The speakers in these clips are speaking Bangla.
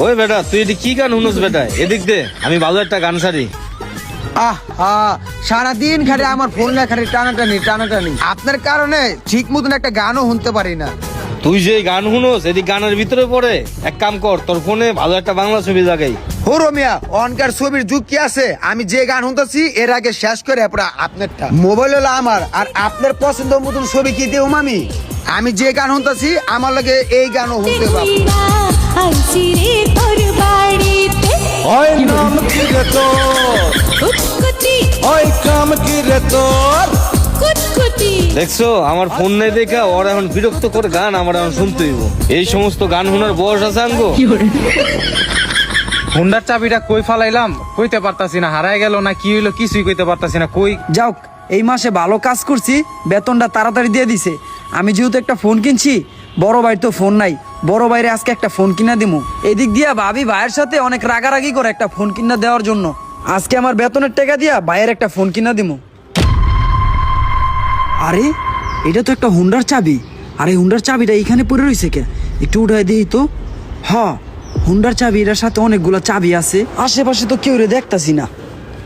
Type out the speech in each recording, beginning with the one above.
ওই বেটা তুই এদিক কি গান শুনোস বেটা? এদিক দে, আমি ভালো একটা গান ছাড়ি। সারাদিন খালি আমার ফোন না খালি টানাটানি আপনার কারণে ঠিক মতন একটা গানও শুনতে পারি না। তুই যে গান শুনোস এদিক গানের ভিতরে পড়ে, এক কাম কর তোর ফোনে ভালো একটা বাংলা ছবি জাগাই। হো রমিয়া, অনকার ছবির যুগ কি আছে? আমি যে গান শুনতেছি এর আগে শেষ করে আপনারটা মোবাইল হলো আমার, আর আপনার পছন্দ মতন ছবি কি দেও মামি? আমি যে গান শুনতেছি আমার লাগে এই গানও শুনতে পাবো। ওই নাম কি রে তোর? ওই কাম কি রে তোর? দেখছো আমার ফোন নেই দেখা ওর এখন বিরক্ত করে গান আমার এখন শুনতে হইব। এই সমস্ত গান শোনার বয়স আছে আঙ্গো? হুন্ডার চাবিটা কই ফালাইলাম কইতে পারতাছি না, হারাই গেল না কি হইলো কিছুই কইতে পারতাছি না। কই যাওক, এই মাসে ভালো কাজ করছি, বেতনটা তাড়াতাড়ি দিয়ে দিছে। আমি যেহেতু একটা ফোন কিনছি, বড় ভাই তো ফোন নাই, বড় ভাইরে আজকে একটা ফোন কিনা দিমু। এদিক দিয়া ভাবি ভাইয়ের সাথে অনেক রাগারাগি করে একটা ফোন কিনা দেওয়ার জন্য। আজকে আমার বেতনের টাকা দিয়া ভাইয়ের একটা ফোন কিনা দিমু। আরে এটা তো একটা হুন্ডার চাবি। আরে হুন্ডার চাবিটা এইখানে পড়ে রয়েছে কে? একটু উঠাই দিই তো। হ্যাঁ, হুন্ডার চাবি, এটার সাথে অনেকগুলো চাবি আছে। আশেপাশে তো কেউ রে দেখতাছি না।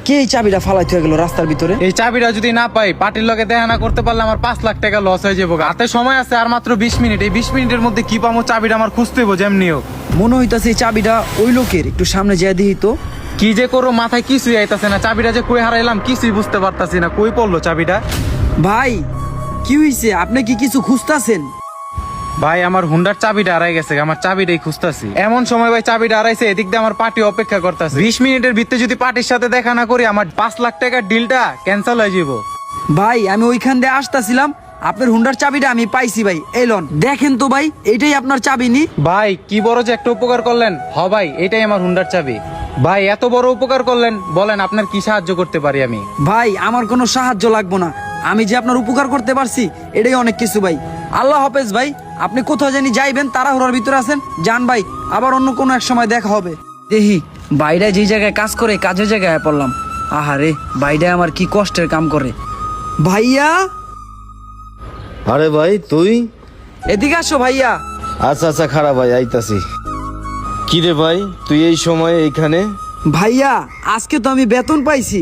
কে এই চাবিটা ফালাইতে হয়ে গেল রাস্তার ভিতরে? এই চাবিটা যদি না পাই, পার্টির লগে দেখা না করতে পারলে আমার 5 লাখ টাকা লস হয়ে যাবো। হাতে সময় আছে আর মাত্র 20 মিনিট। এই 20 মিনিটের মধ্যে কি পাবো? চাবিটা আমার খুঁজতে হইব যেমনি হোক। মনে হইতাছে এই চাবিটা ওই লোকের, একটু সামনে যেয়ে দিই তো। কি যে করো মাথায় কিছুই আইতাছে না, চাবিটা যে কই হারাইলাম কিছুই বুঝতে পারতাছি না। কই পড়লো চাবিটা? ভাই কি হইছে? আপনি কি কিছু খুঁজতাছেন? ভাই আমার হুন্ডার চাবিটা হারাই গেছে, আমার চাবিটাই খুঁজতাছি। এমন সময় ভাই চাবিটা হারাইছে, এদিক দিয়ে আমার পার্টি অপেক্ষা করতেছে। 20 মিনিটের ভিতরে যদি পার্টির সাথে দেখা না করি আমার 5 লাখ টাকার ডিলটা ক্যান্সেল হয়ে যাব। ভাই আমি ওইখান দিয়ে আসতাছিলাম, আপনার হুন্ডার চাবিটা আমি পাইছি ভাই। এলন দেখেন তো ভাই, এটাই আপনার চাবি নি? ভাই কি বড় যে একটা উপকার করলেন। হ ভাই এটাই আমার হুন্ডার চাবি। ভাই এত বড় উপকার করলেন, বলেন আপনার কি সাহায্য করতে পারি আমি? ভাই আমার কোনো সাহায্য লাগবো না, আমি যে আপনার উপকার করতে পারছি এটাই অনেক কিছু ভাই। আল্লাহ হাফেজ ভাই। আপনি কোথাও জানি যাইবেন, তাড়াহুড়ার ভিতরে আছেন, যান ভাই, আবার অন্য কোনো এক সময় দেখা হবে। দেখি বাইরে যে জায়গায় কাজ করে, কাজের জায়গায় পড়লাম। আহারে বাইরে আমার কি কষ্টের কাম করে। ভাইয়া, আরে ভাই তুই? এদিকে আসো ভাইয়া। আচ্ছা আচ্ছা খারাপ ভাই, আইতাছি। কি রে ভাই তুই এই সময় এইখানে? ভাইয়া আজকে তো আমি বেতন পাইছি,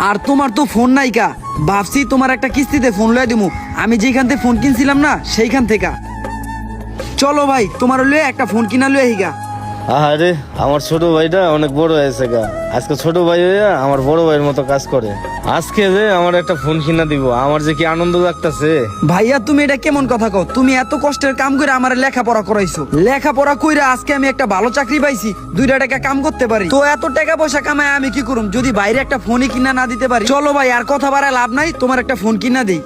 আর তোমার তো ফোন নাইকা, ভাবছি তোমার একটা কিস্তিতে ফোন লয়ে দিমু। আমি যেখান থেকে ফোন কিনছিলাম না সেইখান থেকে। চলো ভাই তোমার লয়ে একটা ফোন কিনা লয়ে হিগা। আরে আমার ছোট ভাইটা অনেক বড় হয়েছে গা, আজকে ছোট ভাই হইয়া আমার বড় ভাইয়ের মতো কাজ করে। আজকে যে আমার একটা ফোন কিনা দিব, আমার যে কি আনন্দ লাগতেছে। ভাইয়া তুমি এটা কেমন কথা কও? তুমি এত কষ্টের কাম করে আমার লেখাপড়া করাইছো, লেখাপড়া কইরা আজকে আমি একটা ভালো চাকরি পাইছি, 2টা টাকা কাম করতে পারি। তো এত টাকা পয়সা কামায় আমি কি করুম যদি বাইরে একটা ফোনই কিনা না দিতে পারি? চলো ভাই আর কথা বাড়ায় লাভ নাই, তোমার একটা ফোন কিনা দেই।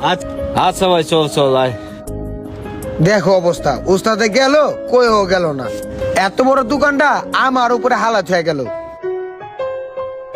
আচ্ছা ভাই চল চল আয়। দেখো অবস্থা, ওস্তাদে গেল কইও গেল না, এত বড় দোকানটা আমার উপরে হালাত হয়ে গেল।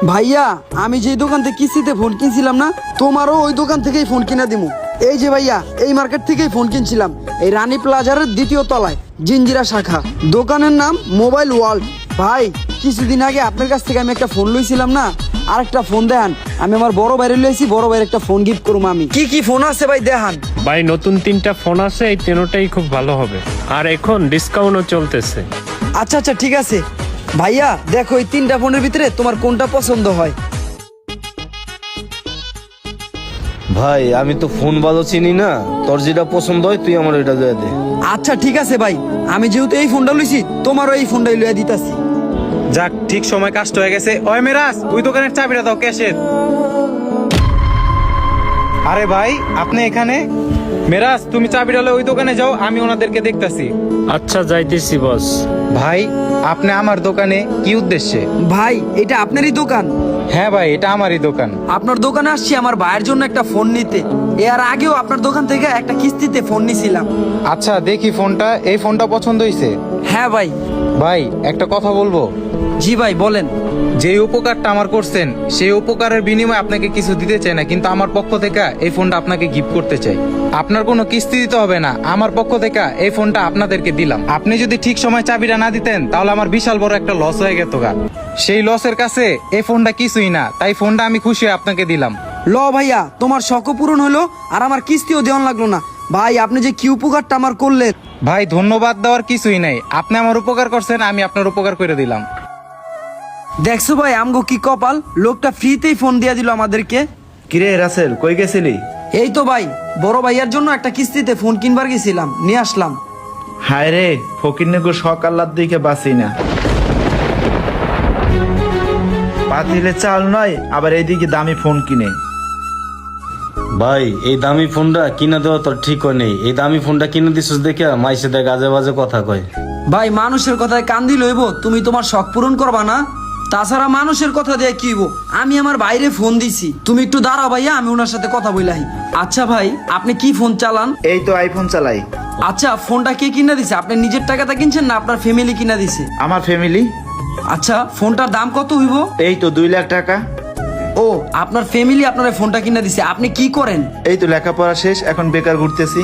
ভাইয়া আমি যে দোকান থেকে কিস্তিতে ফোন কিনছিলাম না, তোমারও ওই দোকান থেকেই ফোন কিনা দিমু। এই যে ভাইয়া এই মার্কেট থেকেই ফোন কিনছিলাম, এই রানী প্লাজার 2য় তলায়, জিঞ্জিরা শাখা। দোকানের নাম মোবাইল ওয়ার্ল্ড। ভাই কিছুদিন আগে আপনার কাছ থেকে আমি একটা ফোন লইছিলাম না, আর একটা ফোন দেখান। আমি আমার বড় বাইরে লইছি, বড় বাইরে একটা ফোন গিফট করবো। আমি কি কি ফোন আছে ভাই দেখান। ভাই নতুন 3টা ফোন আছে, এই 3টাই খুব ভালো হবে, আর এখন ডিসকাউন্টও চলতেছে। আচ্ছা আচ্ছা ঠিক আছে ভাইয়া, দেখো এই 3টা ফোনের ভিতরে তোমার কোনটা পছন্দ হয়। ভাই আমি তো ফোন ভালো চিনি না, তোর যেটা পছন্দ হয় তুই আমার ওইটা দিয়ে দে। আচ্ছা ঠিক আছে ভাই, আমি যেহেতু এই ফোনটা লইছি তোমারও এই ফোনটাই লইয়া দিতাছি। যাক ঠিক সময় কাজটা হয়ে গেছে। ওই মেরাজ ওই দোকানের চাবিটা দাও, ক্যাশের। আরে ভাই আপনি এখানে? মেরাজ তুমি চাবিটা লয়ে ওই দোকানে যাও, আমি ওনাদেরকে দেখতাছি। আচ্ছা যাইতেছি বস। ভাই আপনি আমার দোকানে কি উদ্দেশ্যে? ভাই এটা আপনারই দোকান? হ্যাঁ ভাই এটা আমারই দোকান। আপনার দোকানে আসছি আমার ভাইয়ের জন্য একটা ফোন নিতে। এর আগেও আপনার দোকান থেকে একটা কিস্তিতে ফোন নিছিলাম। আচ্ছা দেখি ফোনটা, এই ফোনটা পছন্দ হয়েছে? হ্যাঁ ভাই। ভাই একটা কথা বলবো? জি ভাই বলেন। যে উপকারটা আমার করছেন সেই উপকারের বিনিময়ে আপনাকে কিছু দিতে চাই না, কিন্তু আমার পক্ষ থেকে এই ফোনটা আপনাকে গিফট করতে চাই। আপনার কোনো কিস্তি দিতে হবে না, আমার পক্ষ থেকে এই ফোনটা আপনাদেরকে দিলাম। আপনি যদি ঠিক সময় চাবিটা না দিতেন তাহলে আমার বিশাল বড় একটা লস হয়ে যেত গা। সেই লসের কাছে এই ফোনটা কিছুই না, তাই ফোনটা আমি খুশি হয়ে আপনাকে দিলাম। ল ভাইয়া তোমার শখ পূরণ হলো, আর আমার কিস্তিও দেওয়ান লাগলো না। ভাই আপনি যে কি উপকারটা আমার করলেন। ভাই ধন্যবাদ দেওয়ার কিছুই নাই, আপনি আমার উপকার করছেন, আমি আপনার উপকার করে দিলাম। দেখছো ভাই আমগো কি কপাল, লোকটা ফ্রিতেই ফোন দিয়ে দিল আমাদেরকে। কিরে রাসেল, কই গেছিলি? এই তো ভাই, বড় ভাইয়ার জন্য একটা কিস্তিতে ফোন কিনবার গেছিলাম, নিয়ে আসলাম। হায় রে, ফকিরনেগো শখ আল্লাহর দিকে বাঁচি না। পাতিলে চাল নয়, আবার এইদিকে দামি ফোন কিনে। ভাই এই দামি ফোনটা কিনা দেওয়া তোর ঠিক হয় নেই। এই দামি ফোনটা কিনে দিছিস দেখে মাইসে দেখ আজে বাজে কথা কয়। ভাই মানুষের কথায় কান দিল হইব, তুমি তোমার শখ পূরণ করবা না? তাছাড়া মানুষের কথা দিয়ে কি হইব? আমি আমার বাইরে ফোন দিছি, তুমি একটু দাঁড়াও ভাইয়া, আমি ওনার সাথে কথা বলাই। আচ্ছা ভাই, আপনি কি ফোন চালান? এই তো আইফোন চালাই। আচ্ছা, ফোনটা কে কিনা দিছে? আপনি নিজের টাকাটা কিনছেন না আপনার ফ্যামিলি কিনা দিছে? আমার ফ্যামিলি। আচ্ছা, ফোনটার দাম কত হইব? এই তো 2 লাখ টাকা। ও, আপনার ফ্যামিলি আপনার এই ফোনটা কিনা দিছে। আপনি কি করেন? এই তো লেখাপড়া শেষ, এখন বেকার ঘুরতেছি।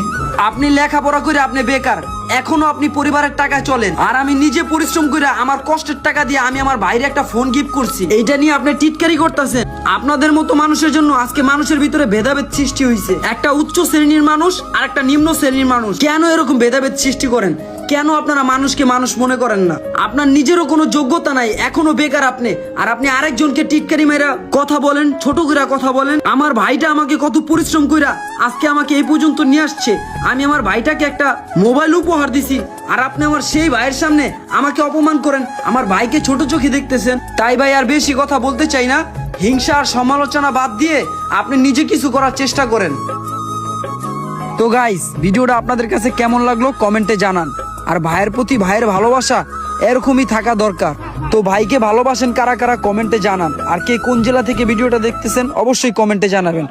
আপনি লেখাপড়া করে আপনি বেকার, এখনো আপনি পরিবারের টাকা চলেন, আর আমি নিজে পরিশ্রম করে আমার কষ্টের টাকা দিয়ে আমি আমার বাইরে একটা ফোন গিফট করছি, এইটা নিয়ে আপনি টিটকারি করতেছেন। আপনাদের মতো মানুষের জন্য আজকে মানুষের ভিতরে ভেদাভেদ সৃষ্টি হয়েছে। একটা উচ্চ শ্রেণীর মানুষ আর একটা নিম্ন শ্রেণীর মানুষ। কেন এরকম ভেদাভেদ সৃষ্টি করেন? কেন আপনারা মানুষকে মানুষ মনে করেন না? আপনার নিজেরও কোনো যোগ্যতা নাই, এখনো বেকার আপনি, আর আপনি আরেকজনকে টিটকারি মেরা কথা বলেন, ছোট করে কথা বলেন। আমার ভাইটা আমাকে কত পরিশ্রম কইরা আজকে আমাকে এই পর্যন্ত নিয়ে আসছে। আমি আমার ভাইটাকে একটা মোবাইল উপহার দিছি, আর আপনি আমার সেই ভাইয়ের সামনে আমাকে অপমান করেন, আমার ভাইকে ছোট চোখে দেখতেছেন। তাই ভাই আর বেশি কথা বলতে চাই না, হিংসা আর সমালোচনা বাদ দিয়ে আপনি নিজে কিছু করার চেষ্টা করেন। তো গাইস, ভিডিওটা আপনাদের কাছে কেমন লাগলো কমেন্টে জানান। আর ভাইয়ের প্রতি ভাইয়ের ভালোবাসা এরকমই থাকা দরকার। তো ভাইকে ভালোবাসেন কারা কারা কমেন্টে জানান। আর কে কোন জেলা থেকে ভিডিওটা দেখতেছেন অবশ্যই কমেন্টে জানাবেন।